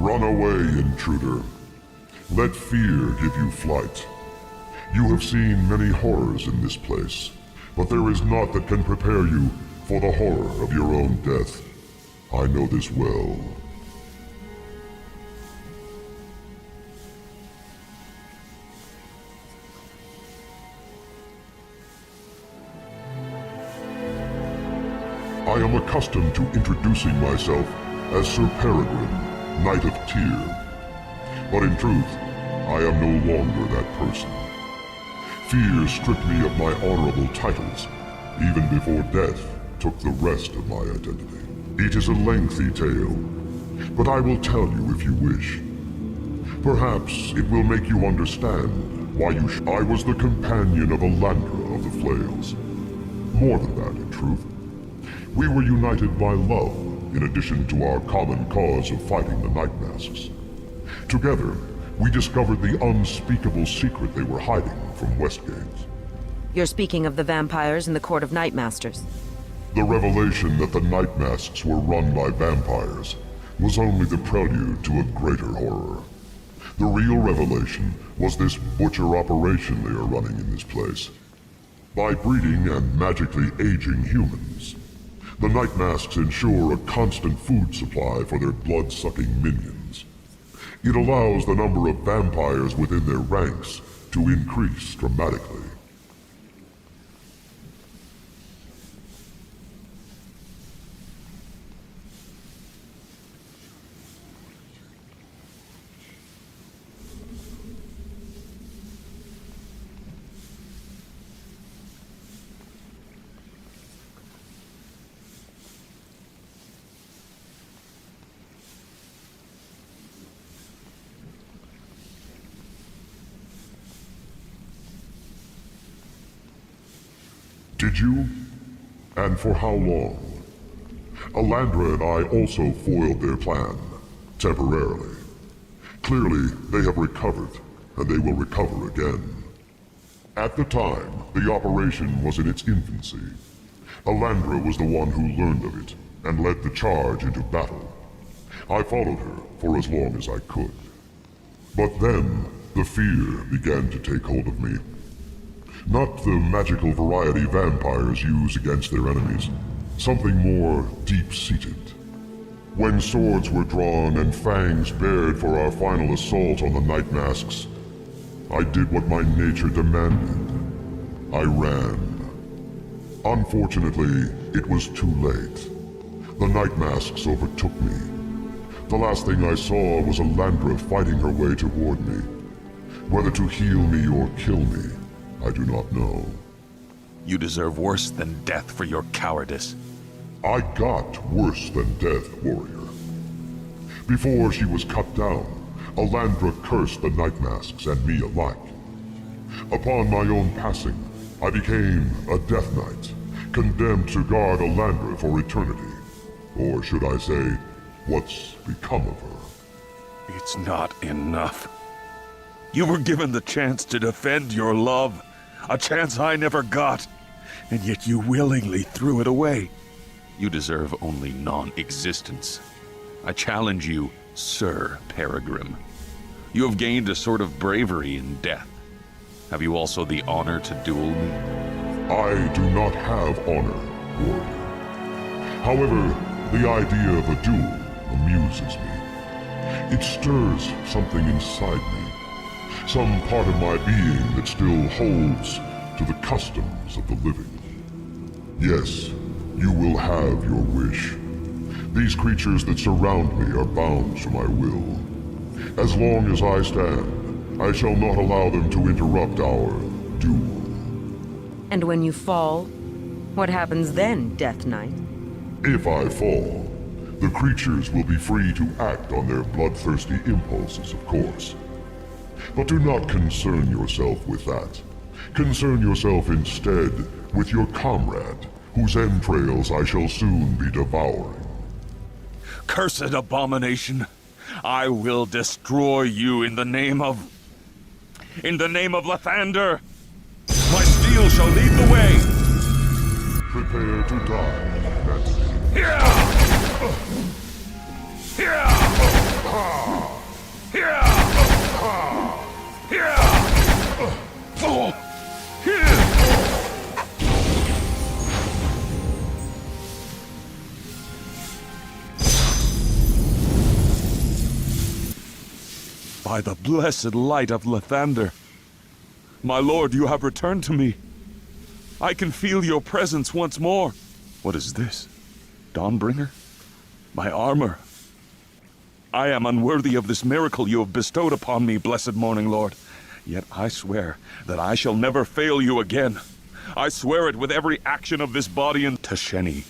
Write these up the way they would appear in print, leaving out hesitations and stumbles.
Run away, intruder. Let fear give you flight. You have seen many horrors in this place, but there is naught that can prepare you for the horror of your own death. I know this well. I am accustomed to introducing myself as Sir Peregrine, Knight of Tyr. But in truth, I am no longer that person. Fear stripped me of my honorable titles, even before death took the rest of my identity. It is a lengthy tale, but I will tell you if you wish. Perhaps it will make you understand why I was the companion of Alandra of the Flails. More than that, in truth. We were united by love, in addition to our common cause of fighting the Night Masks. Together, we discovered the unspeakable secret they were hiding from Westgate. You're speaking of the vampires in the Court of Nightmasters. The revelation that the Night Masks were run by vampires was only the prelude to a greater horror. The real revelation was this butcher operation they are running in this place. By breeding and magically aging humans, the Night Masks ensure a constant food supply for their blood-sucking minions. It allows the number of vampires within their ranks to increase dramatically. Did you? And for how long? Alandra and I also foiled their plan, temporarily. Clearly, they have recovered, and they will recover again. At the time, the operation was in its infancy. Alandra was the one who learned of it, and led the charge into battle. I followed her for as long as I could. But then, the fear began to take hold of me. Not the magical variety vampires use against their enemies. Something more deep-seated. When swords were drawn and fangs bared for our final assault on the Night Masks, I did what my nature demanded. I ran. Unfortunately, it was too late. The Night Masks overtook me. The last thing I saw was Alandra fighting her way toward me. Whether to heal me or kill me, I do not know. You deserve worse than death for your cowardice. I got worse than death, warrior. Before she was cut down, Alandra cursed the Night Masks and me alike. Upon my own passing, I became a Death Knight, condemned to guard Alandra for eternity. Or should I say, what's become of her? It's not enough. You were given the chance to defend your love. A chance I never got, and yet you willingly threw it away. You deserve only non-existence. I challenge you, Sir Peregrine. You have gained a sort of bravery in death. Have you also the honor to duel me? I do not have honor, warrior. However, the idea of a duel amuses me. It stirs something inside me. Some part of my being that still holds to the customs of the living. Yes, you will have your wish. These creatures that surround me are bound to my will. As long as I stand, I shall not allow them to interrupt our duel. And when you fall, what happens then, Death Knight? If I fall, the creatures will be free to act on their bloodthirsty impulses, of course. But do not concern yourself with that. Concern yourself instead with your comrade, whose entrails I shall soon be devouring. Cursed abomination! I will destroy you in the name of Lathander! My steel shall lead the way! Prepare to die, Nancy. Here! Here! by the blessed light of Lathander. My lord, you have returned to me. I can feel your presence once more. What is this? Dawnbringer? My armor? I am unworthy of this miracle you have bestowed upon me, blessed Morning Lord. Yet I swear that I shall never fail you again. I swear it with every action of this body and Tasheni.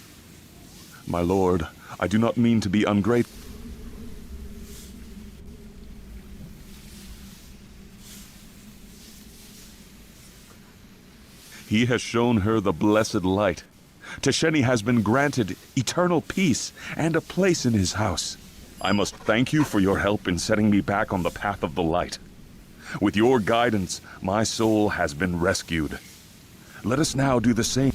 My lord, I do not mean to be ungrateful. He has shown her the blessed light. Tasheni has been granted eternal peace and a place in his house. I must thank you for your help in setting me back on the path of the light. With your guidance, my soul has been rescued. Let us now do the same.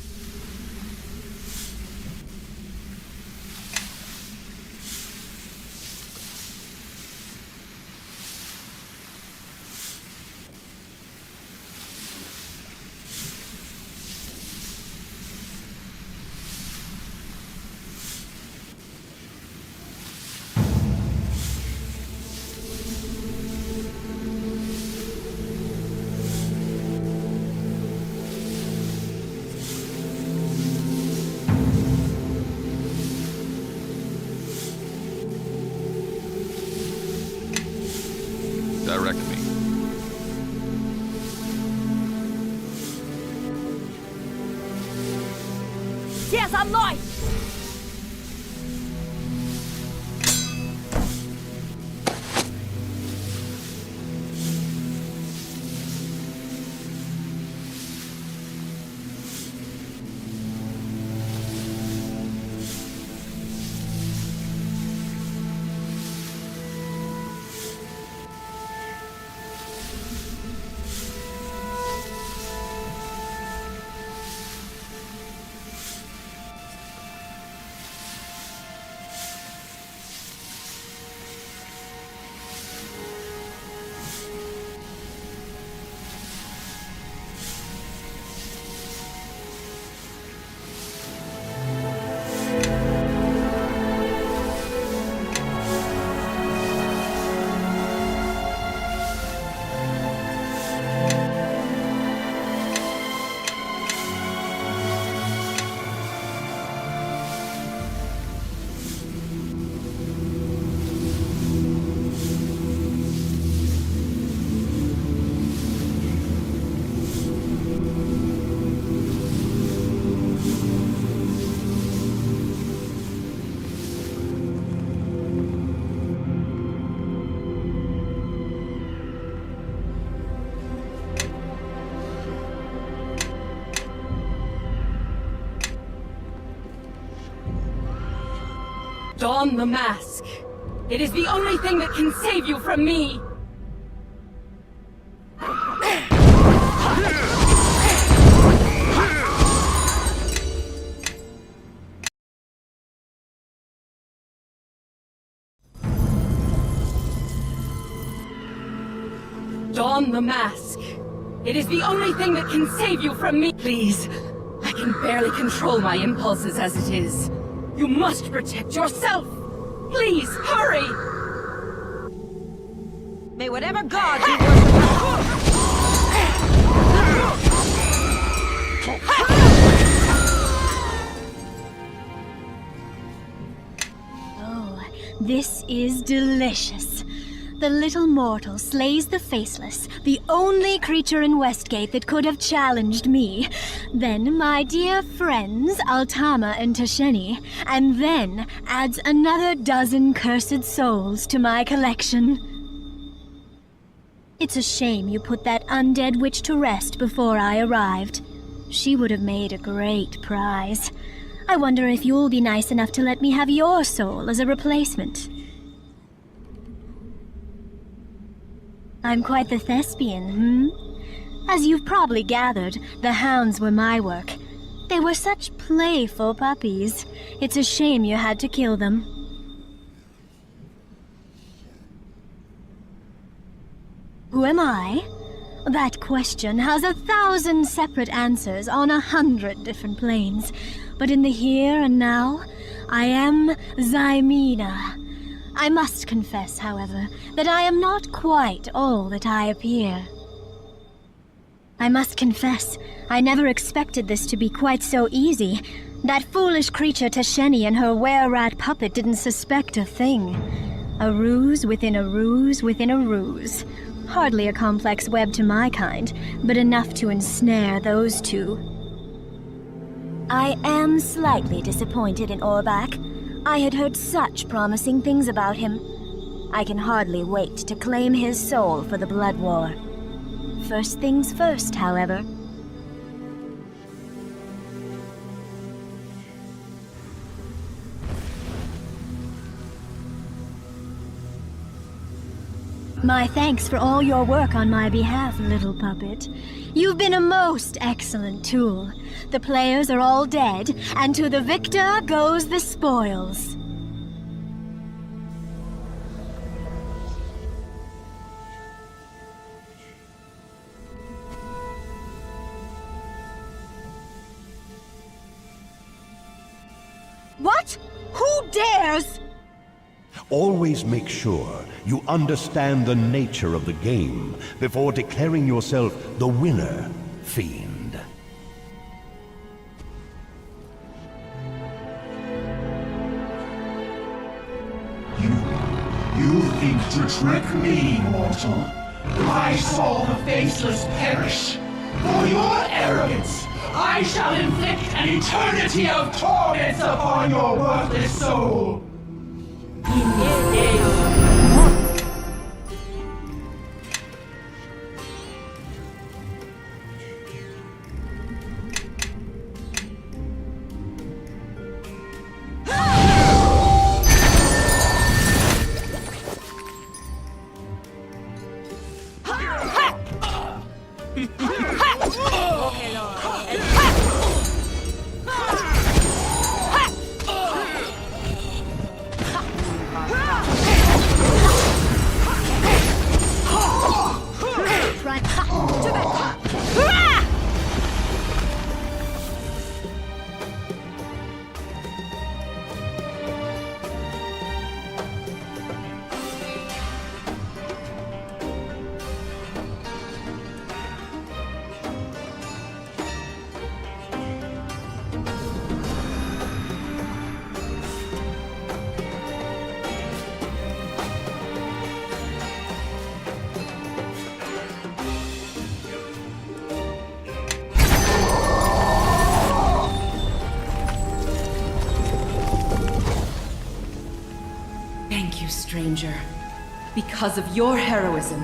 Direct me. Yes, I'm light! Don the mask. It is the only thing that can save you from me! Don the mask. It is the only thing that can save you from me. Please, I can barely control my impulses as it is. You must protect yourself! Please, hurry! May whatever god you worship... Oh, this is delicious. The little mortal slays the faceless, the only creature in Westgate that could have challenged me. Then my dear friends, Altama and Tasheni, and then adds another dozen cursed souls to my collection. It's a shame you put that undead witch to rest before I arrived. She would have made a great prize. I wonder if you'll be nice enough to let me have your soul as a replacement. I'm quite the thespian, As you've probably gathered, the hounds were my work. They were such playful puppies. It's a shame you had to kill them. Who am I? That question has 1,000 separate answers on 100 different planes. But in the here and now, I am Zymina, I must confess, however, that I am not quite all that I appear. I must confess, I never expected this to be quite so easy. That foolish creature Tasheni and her were-rat puppet didn't suspect a thing. A ruse within a ruse within a ruse. Hardly a complex web to my kind, but enough to ensnare those two. I am slightly disappointed in Orbak. I had heard such promising things about him. I can hardly wait to claim his soul for the Blood War. First things first, however. My thanks for all your work on my behalf, little puppet. You've been a most excellent tool. The players are all dead, and to the victor goes the spoils. What? Who dares? Always make sure you understand the nature of the game before declaring yourself the winner, Fiend. You think to trick me, mortal? I saw the faceless perish. For your arrogance, I shall inflict an eternity of torments upon your worthless soul. Thank you, stranger. Because of your heroism,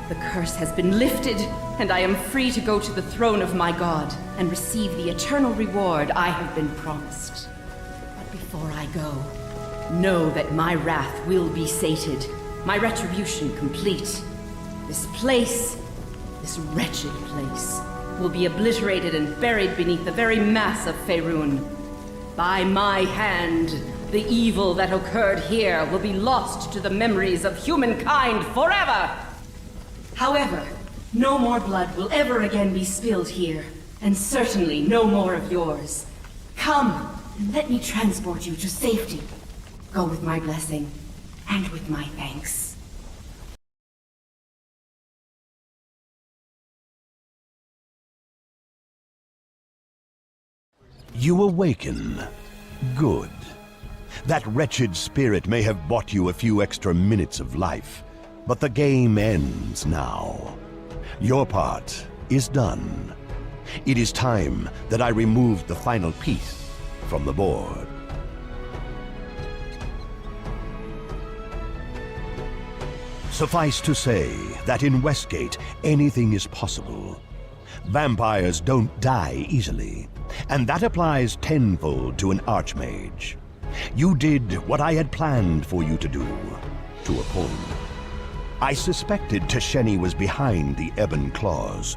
the curse has been lifted, and I am free to go to the throne of my god and receive the eternal reward I have been promised. But before I go, know that my wrath will be sated, my retribution complete. This place, this wretched place, will be obliterated and buried beneath the very mass of Faerun. By my hand, the evil that occurred here will be lost to the memories of humankind forever! However, no more blood will ever again be spilled here, and certainly no more of yours. Come, and let me transport you to safety. Go with my blessing, and with my thanks. You awaken. Good. That wretched spirit may have bought you a few extra minutes of life, but the game ends now. Your part is done. It is time that I removed the final piece from the board. Suffice to say that in Westgate, anything is possible. Vampires don't die easily, and that applies tenfold to an archmage. You did what I had planned for you to do, to a point. I suspected Tasheni was behind the Ebon Claws,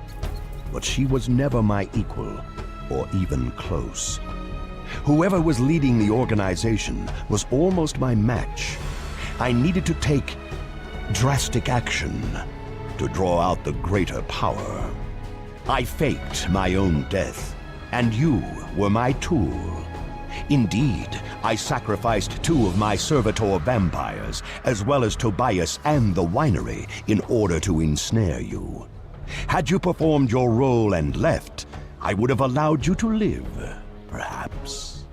but she was never my equal, or even close. Whoever was leading the organization was almost my match. I needed to take drastic action to draw out the greater power. I faked my own death, and you were my tool. Indeed, I sacrificed 2 of my servitor vampires, as well as Tobias and the winery, in order to ensnare you. Had you performed your role and left, I would have allowed you to live, perhaps.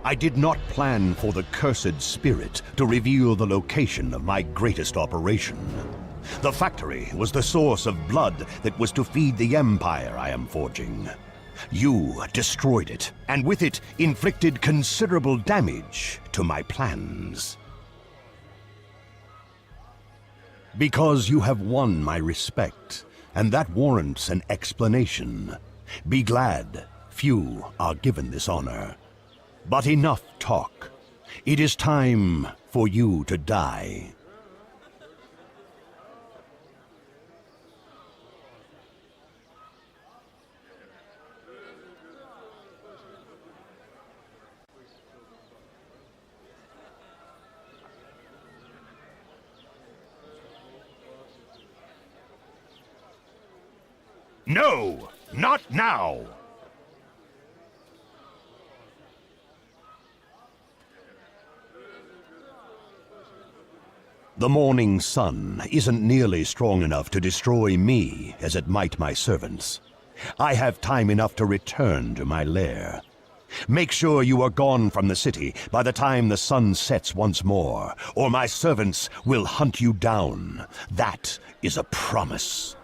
I did not plan for the cursed spirit to reveal the location of my greatest operation. The factory was the source of blood that was to feed the empire I am forging. You destroyed it, and with it inflicted considerable damage to my plans. Because you have won my respect, and that warrants an explanation. Be glad few are given this honor. But enough talk. It is time for you to die. No! Not now! The morning sun isn't nearly strong enough to destroy me as it might my servants. I have time enough to return to my lair. Make sure you are gone from the city by the time the sun sets once more, or my servants will hunt you down. That is a promise.